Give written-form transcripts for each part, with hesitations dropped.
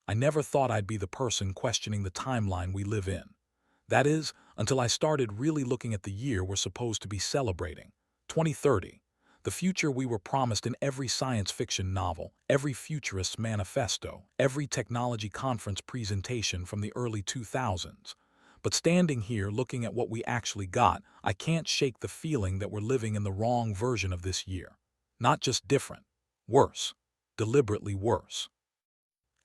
I never thought I'd be the person questioning the timeline we live in. That is, until I started really looking at the year we're supposed to be celebrating, 2030, the future we were promised in every science fiction novel, every futurist's manifesto, every technology conference presentation from the early 2000s. But standing here looking at what we actually got, I can't shake the feeling that we're living in the wrong version of this year. Not just different, worse, deliberately worse.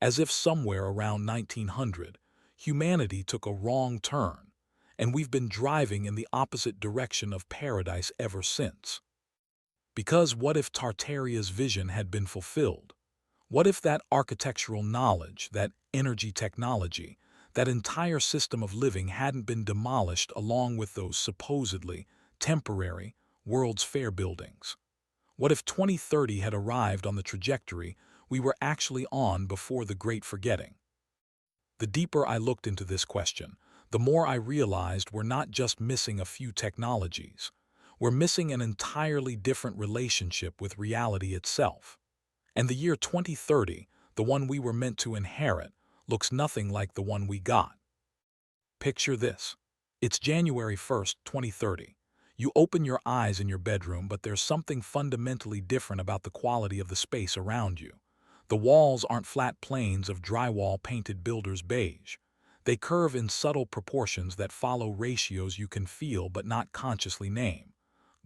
As if somewhere around 1900, humanity took a wrong turn, and we've been driving in the opposite direction of paradise ever since. Because what if Tartaria's vision had been fulfilled? What if that architectural knowledge, that energy technology, that entire system of living hadn't been demolished along with those supposedly temporary World's Fair buildings? What if 2030 had arrived on the trajectory we were actually on before the Great Forgetting? The deeper I looked into this question, the more I realized we're not just missing a few technologies. We're missing an entirely different relationship with reality itself. And the year 2030, the one we were meant to inherit, looks nothing like the one we got. Picture this. It's January 1st, 2030. You open your eyes in your bedroom, but there's something fundamentally different about the quality of the space around you. The walls aren't flat planes of drywall painted builder's beige. They curve in subtle proportions that follow ratios you can feel but not consciously name.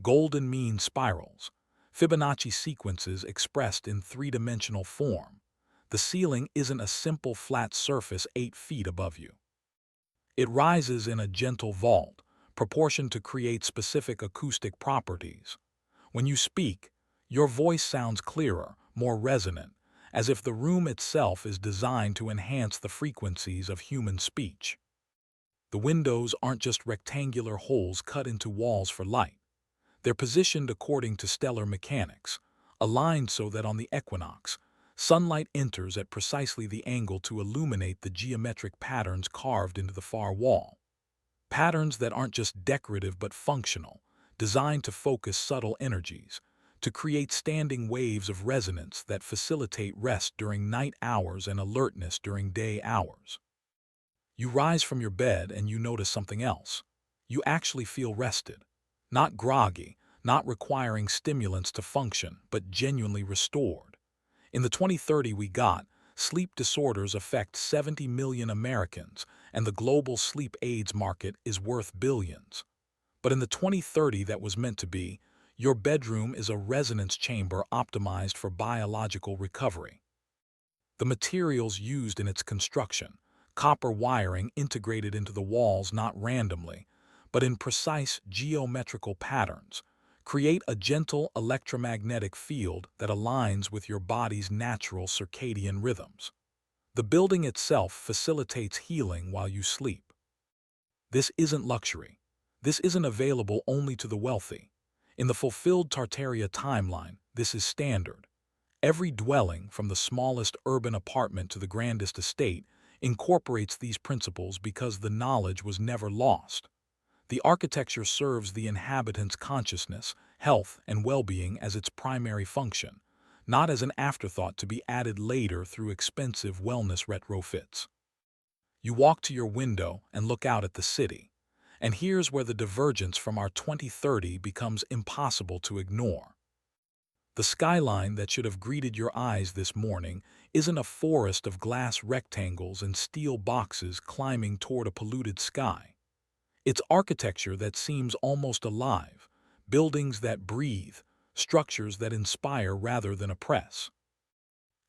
Golden mean spirals, Fibonacci sequences expressed in three-dimensional form. The ceiling isn't a simple flat surface 8 feet above you. It rises in a gentle vault, proportioned to create specific acoustic properties. When you speak, your voice sounds clearer, more resonant, as if the room itself is designed to enhance the frequencies of human speech. The windows aren't just rectangular holes cut into walls for light. They're positioned according to stellar mechanics, aligned so that on the equinox, sunlight enters at precisely the angle to illuminate the geometric patterns carved into the far wall. Patterns that aren't just decorative but functional, designed to focus subtle energies, to create standing waves of resonance that facilitate rest during night hours and alertness during day hours. You rise from your bed and you notice something else. You actually feel rested. Not groggy, not requiring stimulants to function, but genuinely restored. In the 2030 we got, sleep disorders affect 70 million Americans, and the global sleep aids market is worth billions. But in the 2030 that was meant to be, your bedroom is a resonance chamber optimized for biological recovery. The materials used in its construction, copper wiring integrated into the walls not randomly, but in precise geometrical patterns, create a gentle electromagnetic field that aligns with your body's natural circadian rhythms. The building itself facilitates healing while you sleep. This isn't luxury. This isn't available only to the wealthy. In the fulfilled Tartaria timeline, this is standard. Every dwelling, from the smallest urban apartment to the grandest estate, incorporates these principles because the knowledge was never lost. The architecture serves the inhabitants' consciousness, health, and well-being as its primary function, not as an afterthought to be added later through expensive wellness retrofits. You walk to your window and look out at the city, and here's where the divergence from our 2030 becomes impossible to ignore. The skyline that should have greeted your eyes this morning isn't a forest of glass rectangles and steel boxes climbing toward a polluted sky. It's architecture that seems almost alive, buildings that breathe, structures that inspire rather than oppress.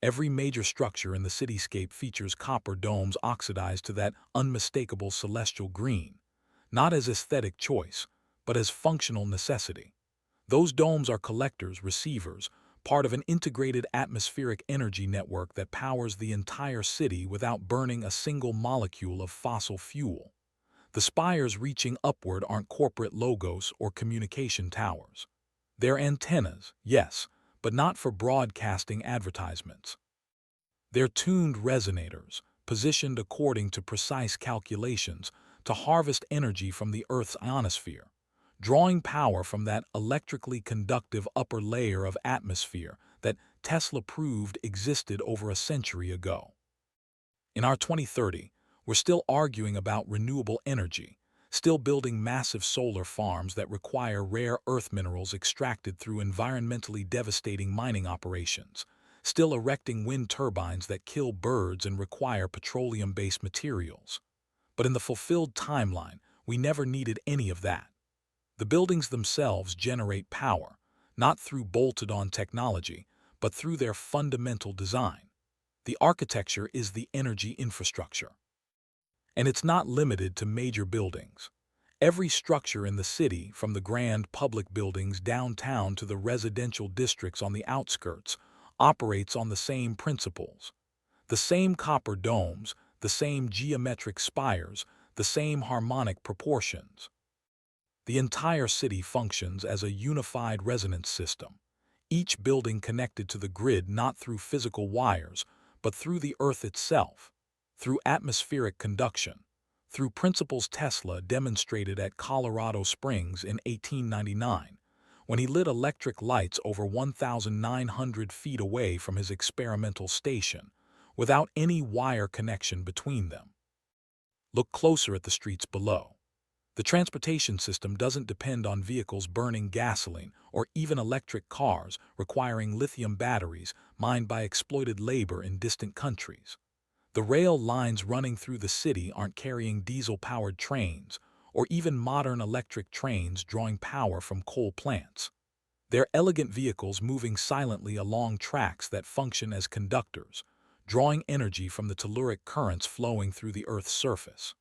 Every major structure in the cityscape features copper domes oxidized to that unmistakable celestial green, not as aesthetic choice, but as functional necessity. Those domes are collectors, receivers, part of an integrated atmospheric energy network that powers the entire city without burning a single molecule of fossil fuel. The spires reaching upward aren't corporate logos or communication towers. They're antennas, yes, but not for broadcasting advertisements. They're tuned resonators, positioned according to precise calculations to harvest energy from the Earth's ionosphere, drawing power from that electrically conductive upper layer of atmosphere that Tesla proved existed over a century ago. In our 2030, we're still arguing about renewable energy, still building massive solar farms that require rare earth minerals extracted through environmentally devastating mining operations, still erecting wind turbines that kill birds and require petroleum-based materials. But in the fulfilled timeline, we never needed any of that. The buildings themselves generate power, not through bolted-on technology, but through their fundamental design. The architecture is the energy infrastructure. And it's not limited to major buildings. Every structure in the city, from the grand public buildings downtown to the residential districts on the outskirts, operates on the same principles. The same copper domes, the same geometric spires, the same harmonic proportions. The entire city functions as a unified resonance system, each building connected to the grid not through physical wires, but through the earth itself, through atmospheric conduction, through principles Tesla demonstrated at Colorado Springs in 1899, when he lit electric lights over 1,900 feet away from his experimental station, without any wire connection between them. Look closer at the streets below. The transportation system doesn't depend on vehicles burning gasoline or even electric cars requiring lithium batteries mined by exploited labor in distant countries. The rail lines running through the city aren't carrying diesel-powered trains or even modern electric trains drawing power from coal plants. They're elegant vehicles moving silently along tracks that function as conductors, drawing energy from the telluric currents flowing through the Earth's surface.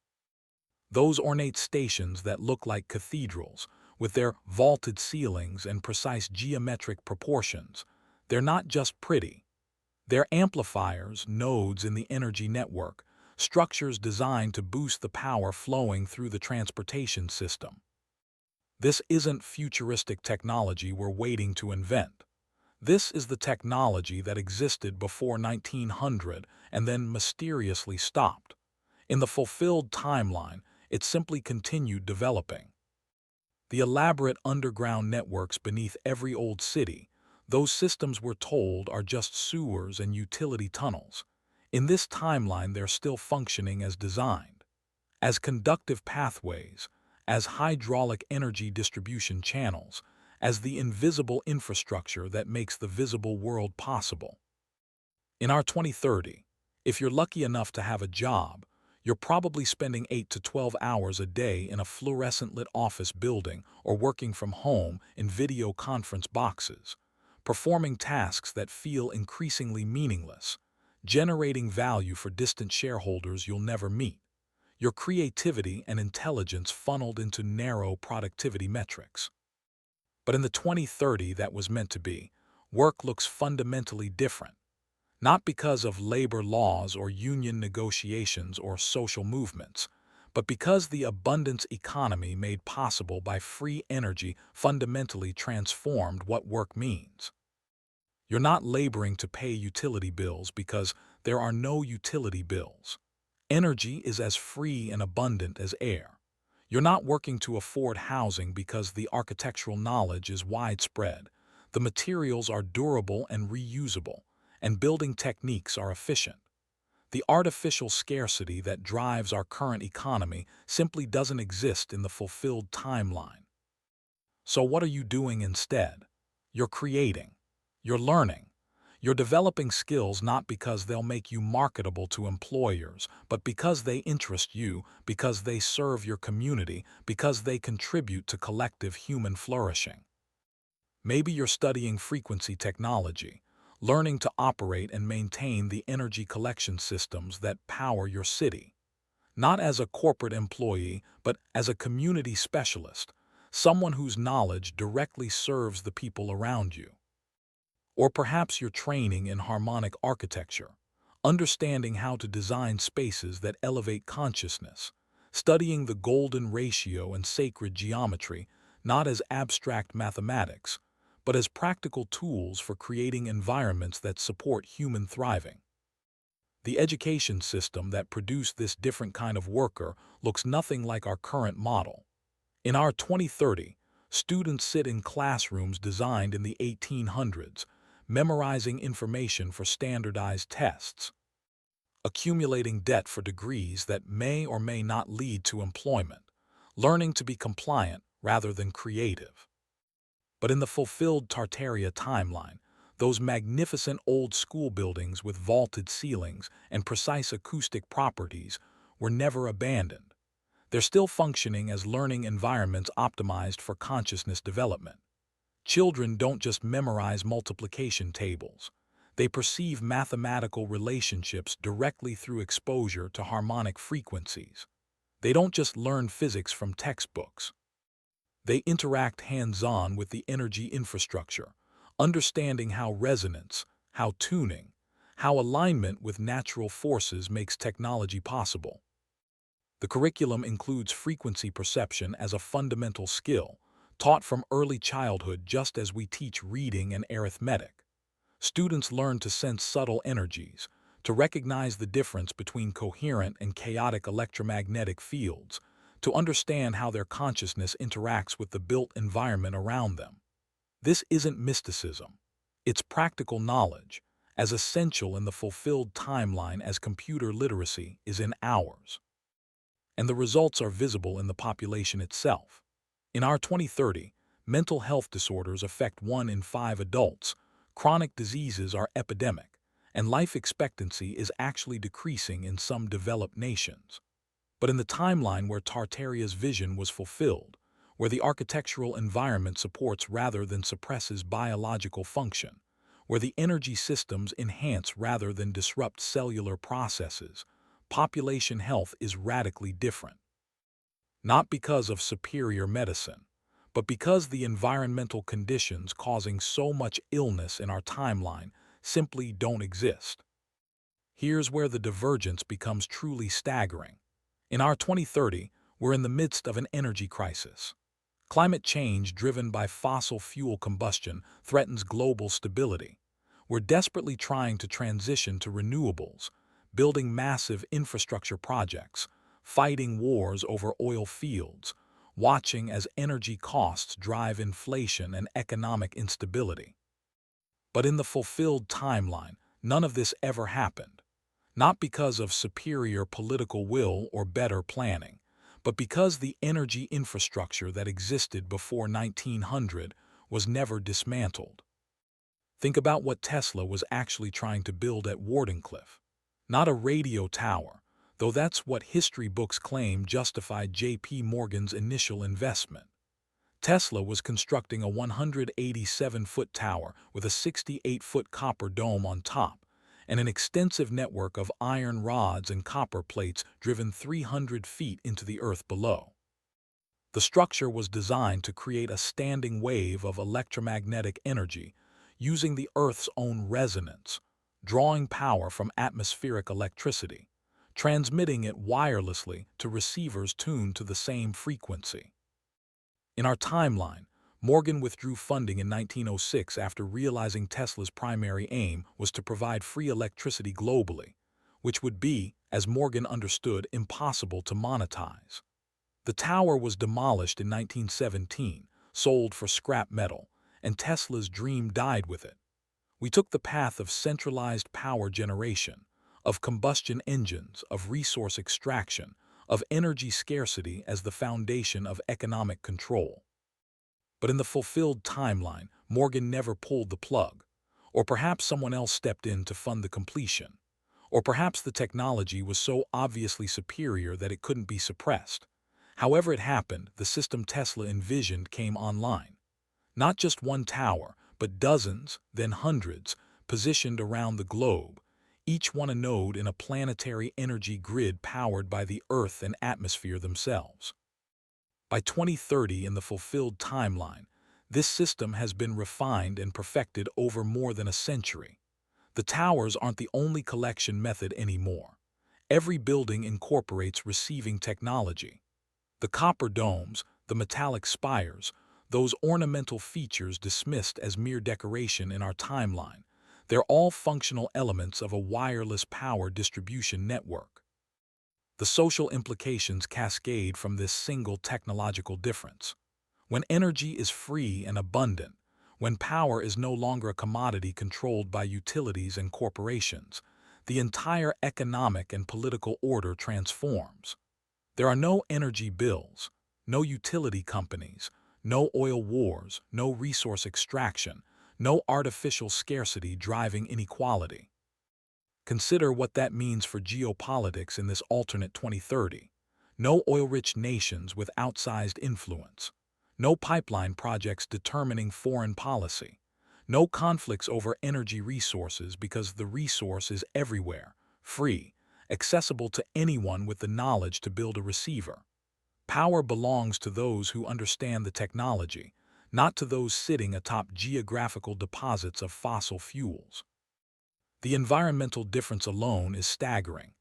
Those ornate stations that look like cathedrals, with their vaulted ceilings and precise geometric proportions, they're not just pretty. They're amplifiers, nodes in the energy network, structures designed to boost the power flowing through the transportation system. This isn't futuristic technology we're waiting to invent. This is the technology that existed before 1900 and then mysteriously stopped. In the fulfilled timeline, it simply continued developing. The elaborate underground networks beneath every old city, those systems we're told are just sewers and utility tunnels. In this timeline, they're still functioning as designed, as conductive pathways, as hydraulic energy distribution channels, as the invisible infrastructure that makes the visible world possible. In our 2030, if you're lucky enough to have a job, you're probably spending 8 to 12 hours a day in a fluorescent-lit office building or working from home in video conference boxes, performing tasks that feel increasingly meaningless, generating value for distant shareholders you'll never meet, your creativity and intelligence funneled into narrow productivity metrics. But in the 2030 that was meant to be, work looks fundamentally different. Not because of labor laws or union negotiations or social movements, but because the abundance economy made possible by free energy fundamentally transformed what work means. You're not laboring to pay utility bills because there are no utility bills. Energy is as free and abundant as air. You're not working to afford housing because the architectural knowledge is widespread. The materials are durable and reusable, and building techniques are efficient. The artificial scarcity that drives our current economy simply doesn't exist in the fulfilled timeline. So what are you doing instead? You're creating. You're learning. You're developing skills not because they'll make you marketable to employers, but because they interest you, because they serve your community, because they contribute to collective human flourishing. Maybe you're studying frequency technology, learning to operate and maintain the energy collection systems that power your city. Not as a corporate employee, but as a community specialist, someone whose knowledge directly serves the people around you. Or perhaps you're training in harmonic architecture, understanding how to design spaces that elevate consciousness, studying the golden ratio and sacred geometry, not as abstract mathematics, but as practical tools for creating environments that support human thriving. The education system that produced this different kind of worker looks nothing like our current model. In our 2030, students sit in classrooms designed in the 1800s, memorizing information for standardized tests. accumulating debt for degrees that may or may not lead to employment, learning to be compliant rather than creative. But in the fulfilled Tartaria timeline, those magnificent old school buildings with vaulted ceilings and precise acoustic properties were never abandoned. They're still functioning as learning environments optimized for consciousness development. Children don't just memorize multiplication tables. They perceive mathematical relationships directly through exposure to harmonic frequencies. They don't just learn physics from textbooks. They interact hands-on with the energy infrastructure, understanding how resonance, how tuning, how alignment with natural forces makes technology possible. The curriculum includes frequency perception as a fundamental skill, taught from early childhood just as we teach reading and arithmetic. Students learn to sense subtle energies, to recognize the difference between coherent and chaotic electromagnetic fields, to understand how their consciousness interacts with the built environment around them. This isn't mysticism. It's practical knowledge, as essential in the fulfilled timeline as computer literacy is in ours. And the results are visible in the population itself. In our 2030, mental health disorders affect 1 in 5 adults, chronic diseases are epidemic, and life expectancy is actually decreasing in some developed nations. But in the timeline where Tartaria's vision was fulfilled, where the architectural environment supports rather than suppresses biological function, where the energy systems enhance rather than disrupt cellular processes, population health is radically different. Not because of superior medicine, but because the environmental conditions causing so much illness in our timeline simply don't exist. Here's where the divergence becomes truly staggering. In our 2030, we're in the midst of an energy crisis. Climate change driven by fossil fuel combustion threatens global stability. We're desperately trying to transition to renewables, building massive infrastructure projects, fighting wars over oil fields, watching as energy costs drive inflation and economic instability. But in the fulfilled timeline, none of this ever happened. Not because of superior political will or better planning, but because the energy infrastructure that existed before 1900 was never dismantled. Think about what Tesla was actually trying to build at Wardenclyffe. Not a radio tower, though that's what history books claim justified J.P. Morgan's initial investment. Tesla was constructing a 187-foot tower with a 68-foot copper dome on top, and an extensive network of iron rods and copper plates driven 300 feet into the earth below. The structure was designed to create a standing wave of electromagnetic energy using the Earth's own resonance, drawing power from atmospheric electricity, transmitting it wirelessly to receivers tuned to the same frequency. In our timeline, Morgan withdrew funding in 1906 after realizing Tesla's primary aim was to provide free electricity globally, which would be, as Morgan understood, impossible to monetize. The tower was demolished in 1917, sold for scrap metal, and Tesla's dream died with it. We took the path of centralized power generation, of combustion engines, of resource extraction, of energy scarcity as the foundation of economic control. But in the fulfilled timeline, Morgan never pulled the plug. Or perhaps someone else stepped in to fund the completion. Or perhaps the technology was so obviously superior that it couldn't be suppressed. However it happened, the system Tesla envisioned came online. Not just one tower, but dozens, then hundreds, positioned around the globe, each one a node in a planetary energy grid powered by the Earth and atmosphere themselves. By 2030 in the fulfilled timeline, this system has been refined and perfected over more than a century. The towers aren't the only collection method anymore. Every building incorporates receiving technology. The copper domes, the metallic spires, those ornamental features dismissed as mere decoration in our timeline, they're all functional elements of a wireless power distribution network. The social implications cascade from this single technological difference. When energy is free and abundant, when power is no longer a commodity controlled by utilities and corporations, the entire economic and political order transforms. There are no energy bills, no utility companies, no oil wars, no resource extraction, no artificial scarcity driving inequality. Consider what that means for geopolitics in this alternate 2030. No oil-rich nations with outsized influence. No pipeline projects determining foreign policy. No conflicts over energy resources because the resource is everywhere, free, accessible to anyone with the knowledge to build a receiver. Power belongs to those who understand the technology, not to those sitting atop geographical deposits of fossil fuels. The environmental difference alone is staggering.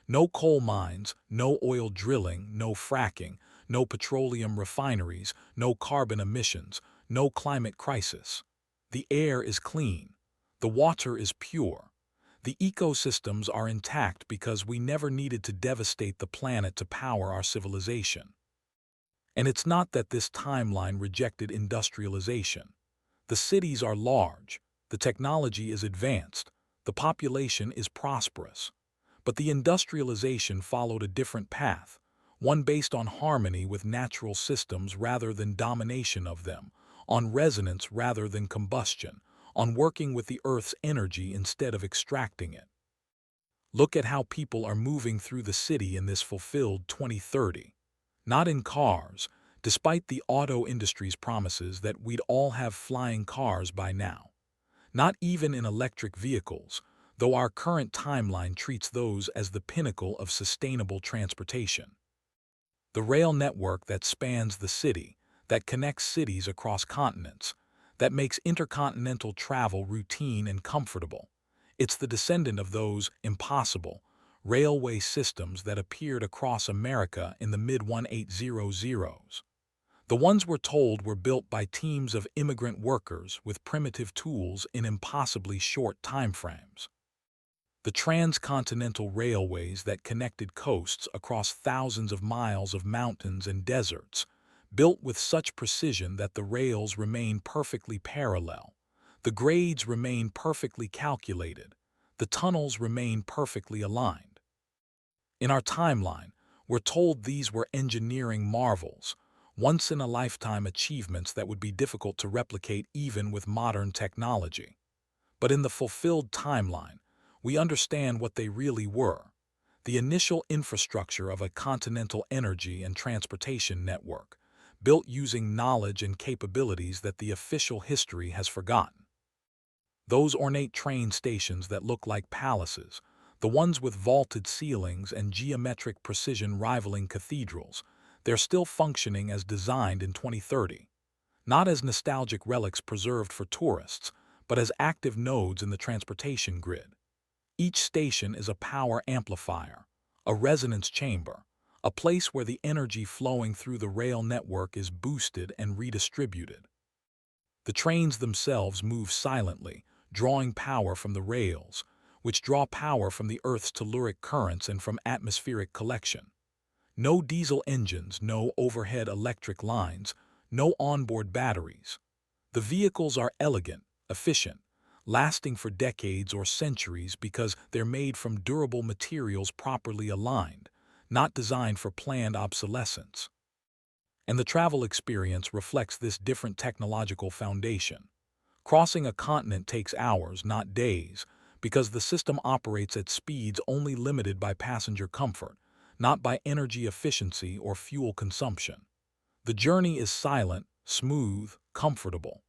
No coal mines, no oil drilling, no fracking, no petroleum refineries, no carbon emissions, no climate crisis. The air is clean. The water is pure. The ecosystems are intact because we never needed to devastate the planet to power our civilization. And it's not that this timeline rejected industrialization. The cities are large, the technology is advanced, the population is prosperous. But the industrialization followed a different path, one based on harmony with natural systems rather than domination of them, on resonance rather than combustion, on working with the Earth's energy instead of extracting it. Look at how people are moving through the city in this fulfilled 2030. Not in cars, despite the auto industry's promises that we'd all have flying cars by now. Not even in electric vehicles, though our current timeline treats those as the pinnacle of sustainable transportation. The rail network that spans the city, that connects cities across continents, that makes intercontinental travel routine and comfortable. It's the descendant of those impossible railway systems that appeared across America in the mid-1800s. The ones we're told were built by teams of immigrant workers with primitive tools in impossibly short timeframes. The transcontinental railways that connected coasts across thousands of miles of mountains and deserts, built with such precision that the rails remain perfectly parallel, the grades remain perfectly calculated, the tunnels remain perfectly aligned. In our timeline, we're told these were engineering marvels, once-in-a-lifetime achievements that would be difficult to replicate even with modern technology. But in the fulfilled timeline, we understand what they really were: the initial infrastructure of a continental energy and transportation network, built using knowledge and capabilities that the official history has forgotten. Those ornate train stations that look like palaces, the ones with vaulted ceilings and geometric precision rivaling cathedrals, they're still functioning as designed in 2030, not as nostalgic relics preserved for tourists, but as active nodes in the transportation grid. Each station is a power amplifier, a resonance chamber, a place where the energy flowing through the rail network is boosted and redistributed. The trains themselves move silently, drawing power from the rails, which draw power from the Earth's telluric currents and from atmospheric collection. No diesel engines, no overhead electric lines, no onboard batteries. The vehicles are elegant, efficient, lasting for decades or centuries because they're made from durable materials properly aligned, not designed for planned obsolescence. And the travel experience reflects this different technological foundation. Crossing a continent takes hours, not days, because the system operates at speeds only limited by passenger comfort, not by energy efficiency or fuel consumption. The journey is silent, smooth, comfortable.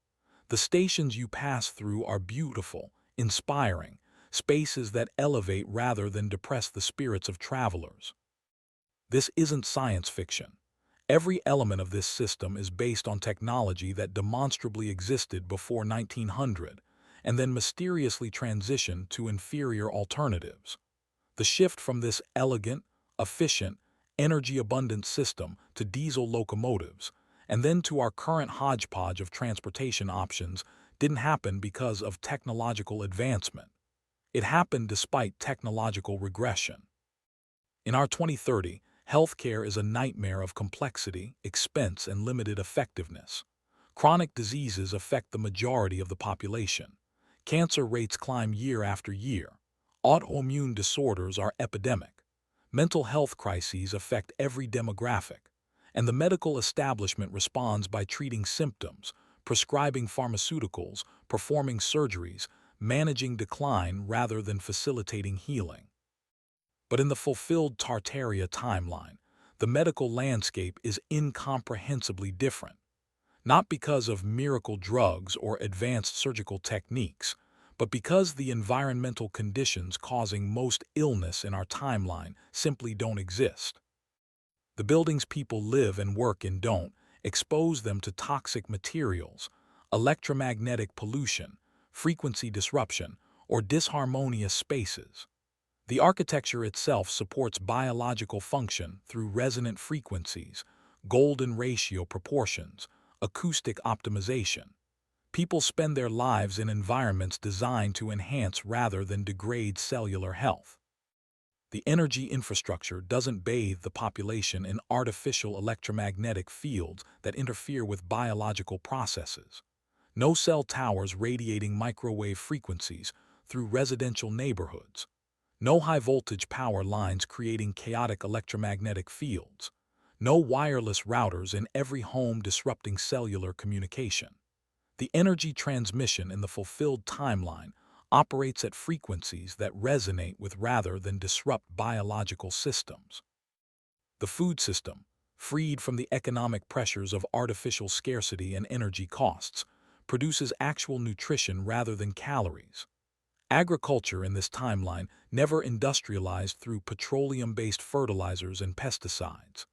The stations you pass through are beautiful, inspiring, spaces that elevate rather than depress the spirits of travelers. This isn't science fiction. Every element of this system is based on technology that demonstrably existed before 1900 and then mysteriously transitioned to inferior alternatives. The shift from this elegant, efficient, energy-abundant system to diesel locomotives, and then to our current hodgepodge of transportation options, didn't happen because of technological advancement. It happened despite technological regression. In our 2030, healthcare is a nightmare of complexity, expense, and limited effectiveness. Chronic diseases affect the majority of the population. Cancer rates climb year after year. Autoimmune disorders are epidemic. Mental health crises affect every demographic, and the medical establishment responds by treating symptoms, prescribing pharmaceuticals, performing surgeries, managing decline rather than facilitating healing. But in the fulfilled Tartaria timeline, the medical landscape is incomprehensibly different, not because of miracle drugs or advanced surgical techniques, but because the environmental conditions causing most illness in our timeline simply don't exist. The buildings people live and work in don't expose them to toxic materials, electromagnetic pollution, frequency disruption, or disharmonious spaces. The architecture itself supports biological function through resonant frequencies, golden ratio proportions, acoustic optimization. People spend their lives in environments designed to enhance rather than degrade cellular health. The energy infrastructure doesn't bathe the population in artificial electromagnetic fields that interfere with biological processes. No cell towers radiating microwave frequencies through residential neighborhoods. No high-voltage power lines creating chaotic electromagnetic fields. No wireless routers in every home disrupting cellular communication. The energy transmission in the fulfilled timeline operates at frequencies that resonate with rather than disrupt biological systems. The food system, freed from the economic pressures of artificial scarcity and energy costs, produces actual nutrition rather than calories. Agriculture in this timeline never industrialized through petroleum-based fertilizers and pesticides.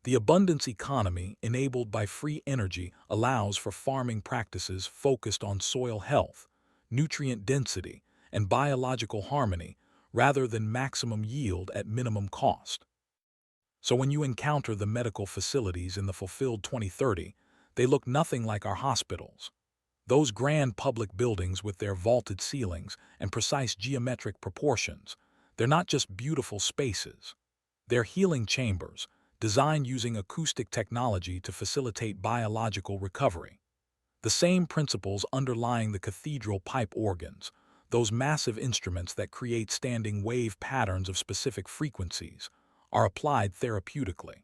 The abundance economy, enabled by free energy, allows for farming practices focused on soil health, nutrient density, and biological harmony, rather than maximum yield at minimum cost. So when you encounter the medical facilities in the fulfilled 2030, they look nothing like our hospitals. Those grand public buildings with their vaulted ceilings and precise geometric proportions, they're not just beautiful spaces. They're healing chambers, designed using acoustic technology to facilitate biological recovery. The same principles underlying the cathedral pipe organs, those massive instruments that create standing wave patterns of specific frequencies, are applied therapeutically.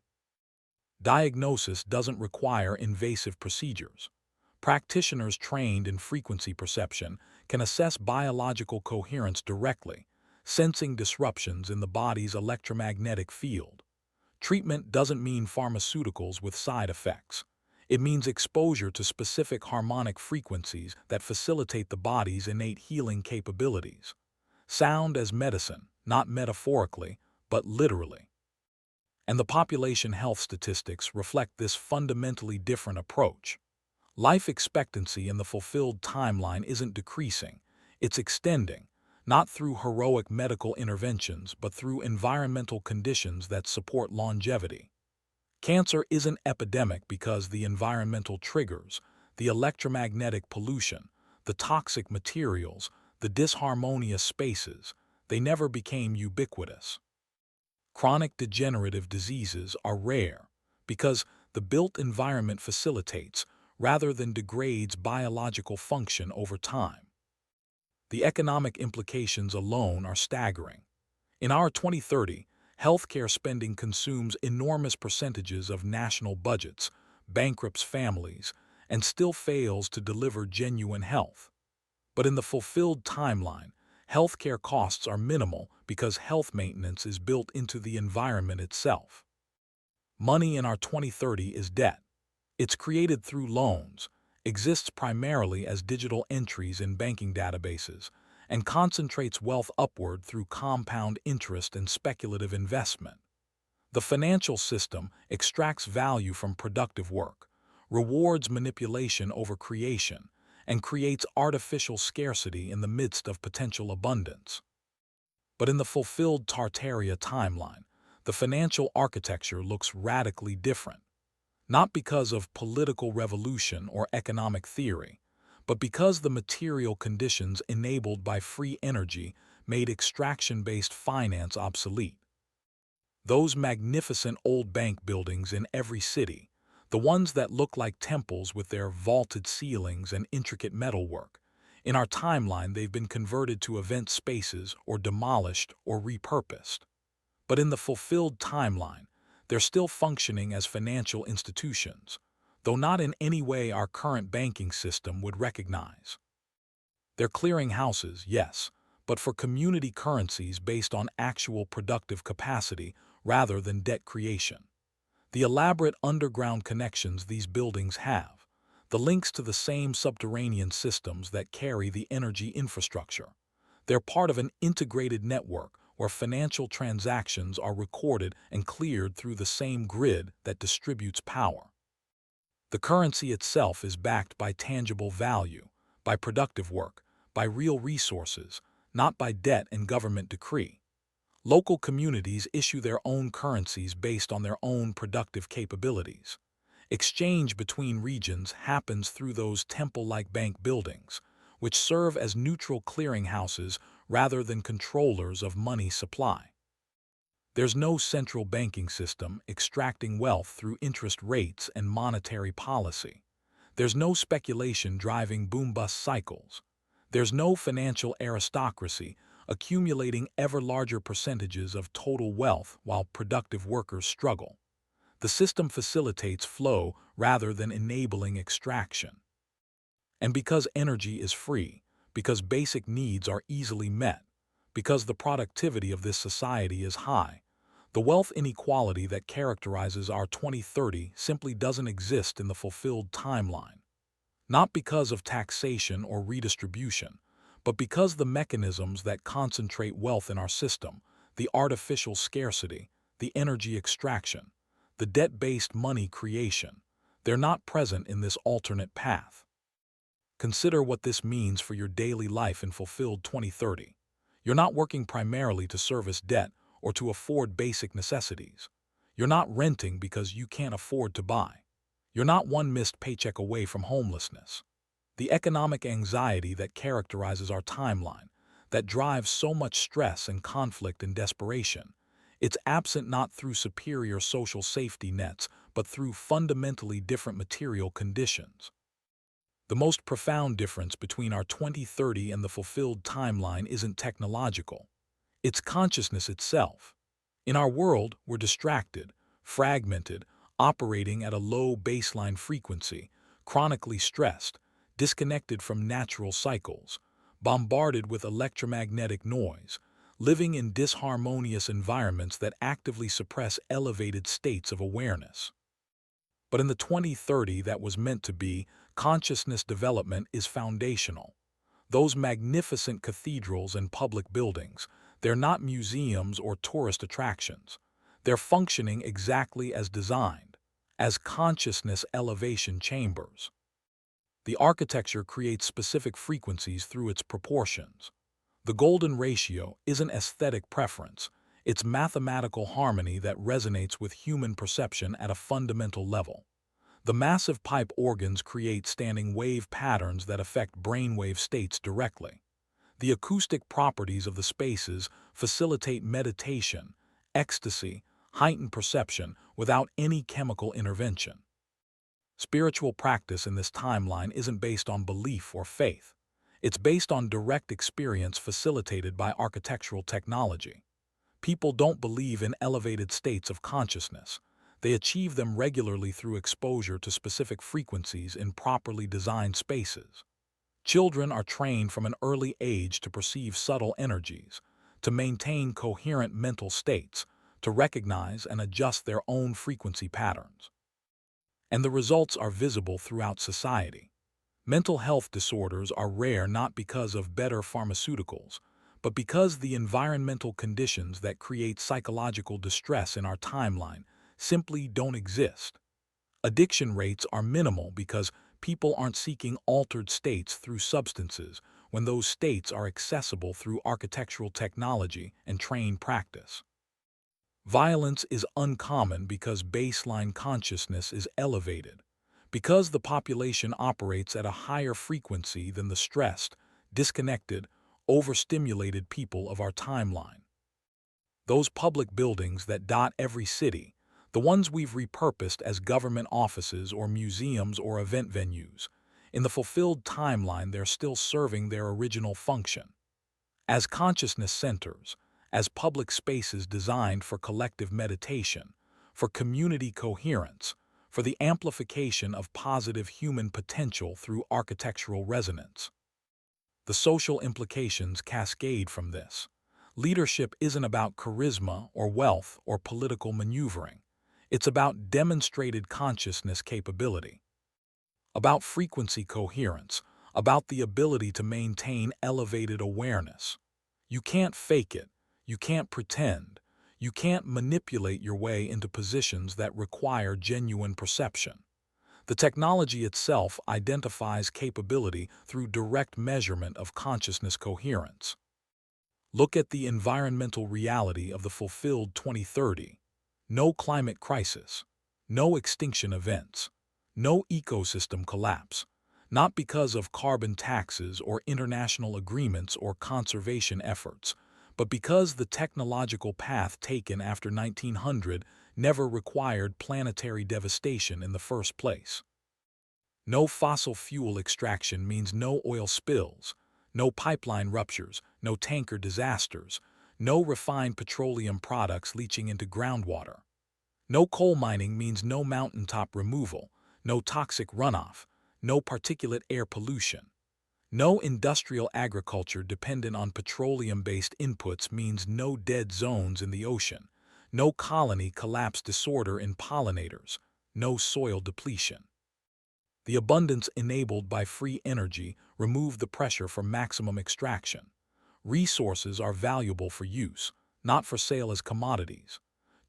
Diagnosis doesn't require invasive procedures. Practitioners trained in frequency perception can assess biological coherence directly, sensing disruptions in the body's electromagnetic field. Treatment doesn't mean pharmaceuticals with side effects. It means exposure to specific harmonic frequencies that facilitate the body's innate healing capabilities. Sound as medicine, not metaphorically, but literally. And the population health statistics reflect this fundamentally different approach. Life expectancy in the fulfilled timeline isn't decreasing, it's extending, not through heroic medical interventions but through environmental conditions that support longevity. Cancer isn't epidemic because the environmental triggers, the electromagnetic pollution, the toxic materials, the disharmonious spaces, they never became ubiquitous. Chronic degenerative diseases are rare because the built environment facilitates, rather than degrades, biological function over time. The economic implications alone are staggering. In our 2030, healthcare spending consumes enormous percentages of national budgets, bankrupts families, and still fails to deliver genuine health. But in the fulfilled timeline, healthcare costs are minimal because health maintenance is built into the environment itself. Money in our 2030 is debt. It's created through loans, exists primarily as digital entries in banking databases, and concentrates wealth upward through compound interest and speculative investment. The financial system extracts value from productive work, rewards manipulation over creation, and creates artificial scarcity in the midst of potential abundance. But in the fulfilled Tartaria timeline, the financial architecture looks radically different. Not because of political revolution or economic theory, but because the material conditions enabled by free energy made extraction-based finance obsolete. Those magnificent old bank buildings in every city, the ones that look like temples with their vaulted ceilings and intricate metalwork, In our timeline, they've been converted to event spaces or demolished or repurposed. But in the fulfilled timeline, they're still functioning as financial institutions, though not in any way our current banking system would recognize. They're clearing houses, yes, but for community currencies based on actual productive capacity rather than debt creation. The elaborate underground connections these buildings have, the links to the same subterranean systems that carry the energy infrastructure. They're part of an integrated network where financial transactions are recorded and cleared through the same grid that distributes power. The currency itself is backed by tangible value, by productive work, by real resources, not by debt and government decree. Local communities issue their own currencies based on their own productive capabilities. Exchange between regions happens through those temple-like bank buildings, which serve as neutral clearinghouses rather than controllers of money supply. There's no central banking system extracting wealth through interest rates and monetary policy. There's no speculation driving boom-bust cycles. There's no financial aristocracy accumulating ever larger percentages of total wealth while productive workers struggle. The system facilitates flow rather than enabling extraction. And because energy is free, because basic needs are easily met, because the productivity of this society is high, the wealth inequality that characterizes our 2030 simply doesn't exist in the fulfilled timeline. Not because of taxation or redistribution, but because the mechanisms that concentrate wealth in our system, the artificial scarcity, the energy extraction, the debt-based money creation, they're not present in this alternate path. Consider what this means for your daily life in fulfilled 2030. You're not working primarily to service debt or to afford basic necessities. You're not renting because you can't afford to buy. You're not one missed paycheck away from homelessness. The economic anxiety that characterizes our timeline, that drives so much stress and conflict and desperation, it's absent not through superior social safety nets, but through fundamentally different material conditions. The most profound difference between our 2030 and the fulfilled timeline isn't technological. It's consciousness itself. In our world, we're distracted, fragmented, operating at a low baseline frequency, chronically stressed, disconnected from natural cycles, bombarded with electromagnetic noise, living in disharmonious environments that actively suppress elevated states of awareness. But in the 2030 that was meant to be, consciousness development is foundational. Those magnificent cathedrals and public buildings, they're not museums or tourist attractions. They're functioning exactly as designed, as consciousness elevation chambers. The architecture creates specific frequencies through its proportions. The golden ratio isn't aesthetic preference, it's mathematical harmony that resonates with human perception at a fundamental level. The massive pipe organs create standing wave patterns that affect brainwave states directly. The acoustic properties of the spaces facilitate meditation, ecstasy, heightened perception without any chemical intervention. Spiritual practice in this timeline isn't based on belief or faith. It's based on direct experience facilitated by architectural technology. People don't believe in elevated states of consciousness. They achieve them regularly through exposure to specific frequencies in properly designed spaces. Children are trained from an early age to perceive subtle energies, to maintain coherent mental states, to recognize and adjust their own frequency patterns. And the results are visible throughout society. Mental health disorders are rare not because of better pharmaceuticals, but because the environmental conditions that create psychological distress in our timeline simply don't exist. Addiction rates are minimal because people aren't seeking altered states through substances when those states are accessible through architectural technology and trained practice. Violence is uncommon because baseline consciousness is elevated, because the population operates at a higher frequency than the stressed, disconnected, overstimulated people of our timeline. Those public buildings that dot every city, the ones we've repurposed as government offices or museums or event venues, In the fulfilled timeline, they're still serving their original function. As consciousness centers, as public spaces designed for collective meditation, for community coherence, for the amplification of positive human potential through architectural resonance. The social implications cascade from this. Leadership isn't about charisma or wealth or political maneuvering. It's about demonstrated consciousness capability, about frequency coherence, about the ability to maintain elevated awareness. You can't fake it. You can't pretend. You can't manipulate your way into positions that require genuine perception. The technology itself identifies capability through direct measurement of consciousness coherence. Look at the environmental reality of the fulfilled 2030. No climate crisis, no extinction events, no ecosystem collapse, not because of carbon taxes or international agreements or conservation efforts, but because the technological path taken after 1900 never required planetary devastation in the first place. No fossil fuel extraction means no oil spills, no pipeline ruptures, no tanker disasters, no refined petroleum products leaching into groundwater. No coal mining means no mountaintop removal, no toxic runoff, no particulate air pollution. No industrial agriculture dependent on petroleum-based inputs means no dead zones in the ocean, no colony collapse disorder in pollinators, no soil depletion. The abundance enabled by free energy removed the pressure for maximum extraction. Resources are valuable for use, not for sale as commodities.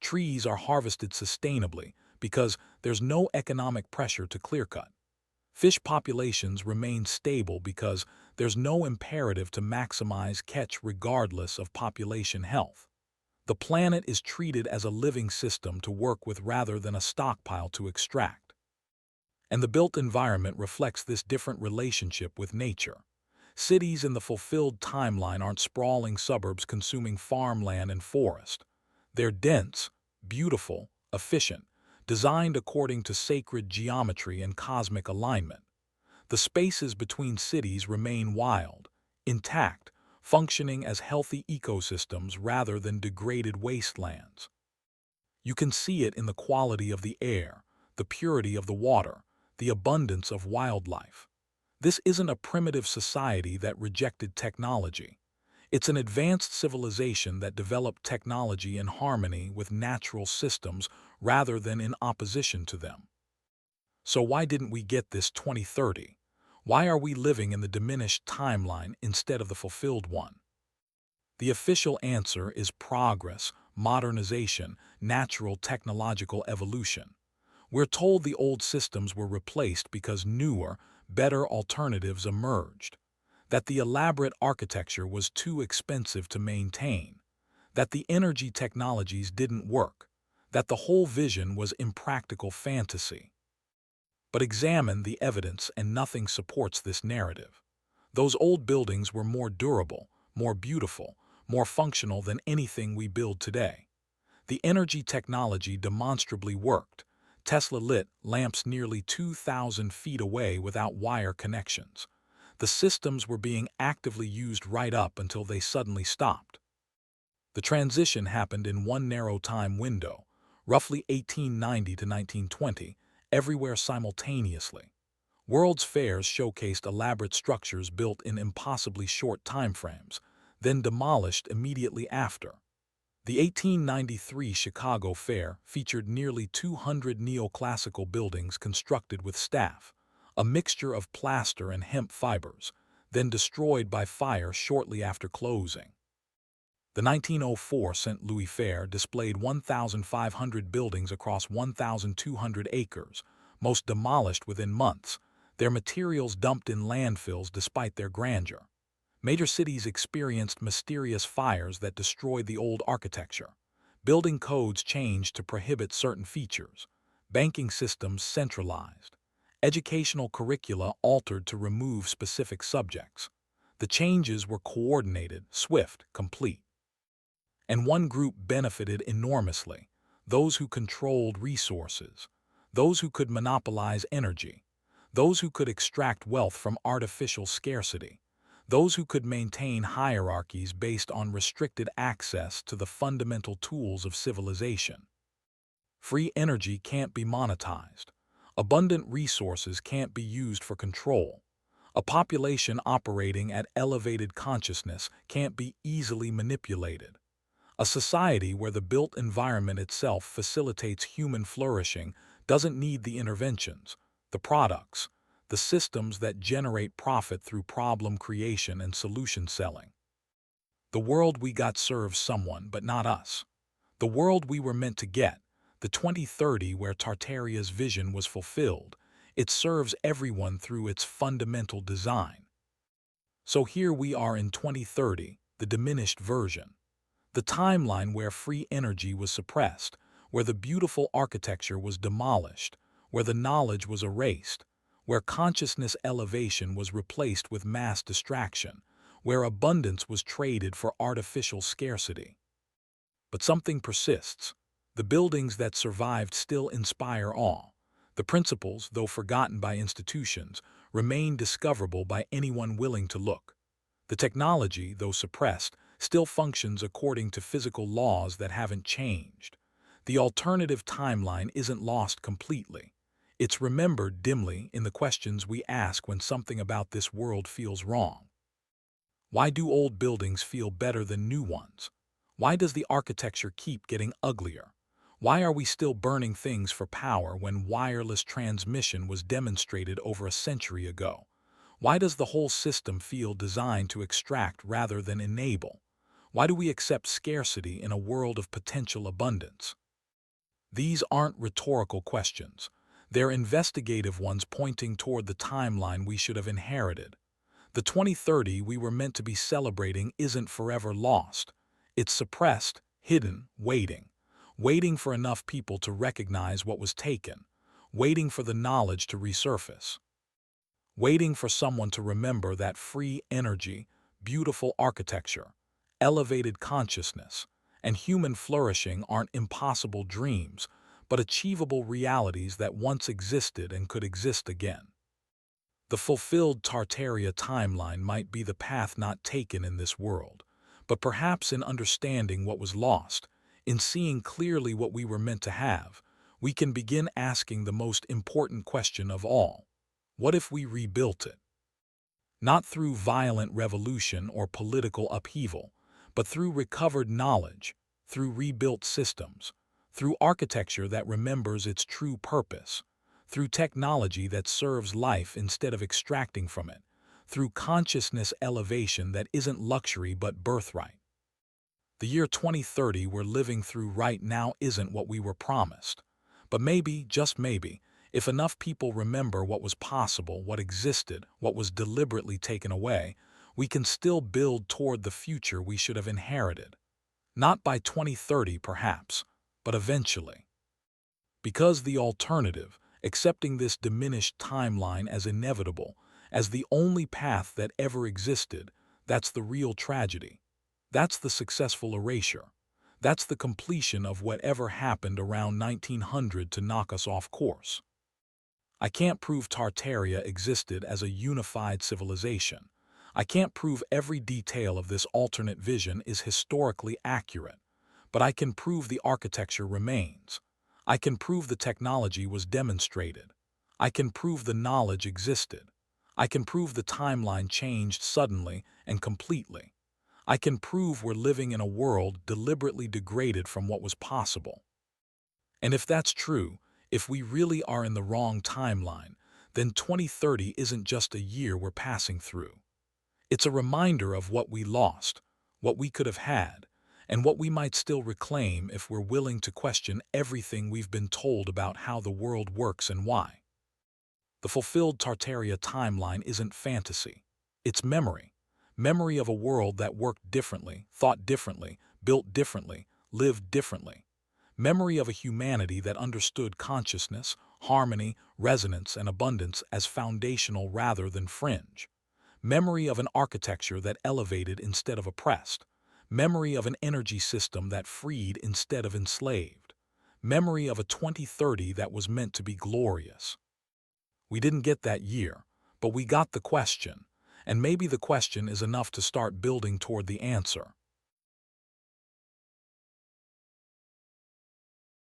Trees are harvested sustainably because there's no economic pressure to clear-cut. Fish populations remain stable because there's no imperative to maximize catch regardless of population health. The planet is treated as a living system to work with rather than a stockpile to extract. And the built environment reflects this different relationship with nature. Cities in the fulfilled timeline aren't sprawling suburbs consuming farmland and forest. They're dense, beautiful, efficient, designed according to sacred geometry and cosmic alignment. The spaces between cities remain wild, intact, functioning as healthy ecosystems rather than degraded wastelands. You can see it in the quality of the air, the purity of the water, the abundance of wildlife. This isn't a primitive society that rejected technology. It's an advanced civilization that developed technology in harmony with natural systems rather than in opposition to them. So why didn't we get this 2030? Why are we living in the diminished timeline instead of the fulfilled one? The official answer is progress, modernization, natural technological evolution. We're told the old systems were replaced because newer, better alternatives emerged, that the elaborate architecture was too expensive to maintain, that the energy technologies didn't work, that the whole vision was impractical fantasy. But examine the evidence and nothing supports this narrative. Those old buildings were more durable, more beautiful, more functional than anything we build today. The energy technology demonstrably worked. Tesla lit lamps nearly 2,000 feet away without wire connections. The systems were being actively used right up until they suddenly stopped. The transition happened in one narrow time window, roughly 1890 to 1920, everywhere simultaneously. World's fairs showcased elaborate structures built in impossibly short timeframes, then demolished immediately after. The 1893 Chicago Fair featured nearly 200 neoclassical buildings constructed with staff, a mixture of plaster and hemp fibers, then destroyed by fire shortly after closing. The 1904 St. Louis Fair displayed 1,500 buildings across 1,200 acres, most demolished within months, their materials dumped in landfills despite their grandeur. Major cities experienced mysterious fires that destroyed the old architecture. Building codes changed to prohibit certain features. Banking systems centralized. Educational curricula altered to remove specific subjects. The changes were coordinated, swift, complete. And one group benefited enormously: those who controlled resources, those who could monopolize energy, those who could extract wealth from artificial scarcity, those who could maintain hierarchies based on restricted access to the fundamental tools of civilization. Free energy can't be monetized. Abundant resources can't be used for control. A population operating at elevated consciousness can't be easily manipulated. A society where the built environment itself facilitates human flourishing doesn't need the interventions, the products, the systems that generate profit through problem creation and solution selling. The world we got serves someone, but not us. The world we were meant to get, the 2030 where Tartaria's vision was fulfilled, it serves everyone through its fundamental design. So here we are in 2030, the diminished version. The timeline where free energy was suppressed, where the beautiful architecture was demolished, where the knowledge was erased, where consciousness elevation was replaced with mass distraction, where abundance was traded for artificial scarcity. But something persists. The buildings that survived still inspire awe. The principles, though forgotten by institutions, remain discoverable by anyone willing to look. The technology, though suppressed, still functions according to physical laws that haven't changed. The alternative timeline isn't lost completely. It's remembered dimly in the questions we ask when something about this world feels wrong. Why do old buildings feel better than new ones? Why does the architecture keep getting uglier? Why are we still burning things for power when wireless transmission was demonstrated over a century ago? Why does the whole system feel designed to extract rather than enable? Why do we accept scarcity in a world of potential abundance? These aren't rhetorical questions. They're investigative ones pointing toward the timeline we should have inherited. The 2030 we were meant to be celebrating isn't forever lost. It's suppressed, hidden, waiting for enough people to recognize what was taken, waiting for the knowledge to resurface, waiting for someone to remember that free energy, beautiful architecture, elevated consciousness, and human flourishing aren't impossible dreams, but achievable realities that once existed and could exist again. The fulfilled Tartaria timeline might be the path not taken in this world, but perhaps in understanding what was lost, in seeing clearly what we were meant to have, we can begin asking the most important question of all. What if we rebuilt it? Not through violent revolution or political upheaval, but through recovered knowledge, through rebuilt systems, through architecture that remembers its true purpose, through technology that serves life instead of extracting from it, through consciousness elevation that isn't luxury but birthright. The year 2030 we're living through right now isn't what we were promised. But maybe, just maybe, if enough people remember what was possible, what existed, what was deliberately taken away, we can still build toward the future we should have inherited. Not by 2030, perhaps, but eventually. Because the alternative, accepting this diminished timeline as inevitable, as the only path that ever existed, that's the real tragedy. That's the successful erasure. That's the completion of whatever happened around 1900 to knock us off course. I can't prove Tartaria existed as a unified civilization. I can't prove every detail of this alternate vision is historically accurate, but I can prove the architecture remains. I can prove the technology was demonstrated. I can prove the knowledge existed. I can prove the timeline changed suddenly and completely. I can prove we're living in a world deliberately degraded from what was possible. And if that's true, if we really are in the wrong timeline, then 2030 isn't just a year we're passing through. It's a reminder of what we lost, what we could have had, and what we might still reclaim if we're willing to question everything we've been told about how the world works and why. The fulfilled Tartaria timeline isn't fantasy. It's memory. Memory of a world that worked differently, thought differently, built differently, lived differently. Memory of a humanity that understood consciousness, harmony, resonance, and abundance as foundational rather than fringe. Memory of an architecture that elevated instead of oppressed. Memory of an energy system that freed instead of enslaved. Memory of a 2030 that was meant to be glorious. We didn't get that year, but we got the question. And maybe the question is enough to start building toward the answer.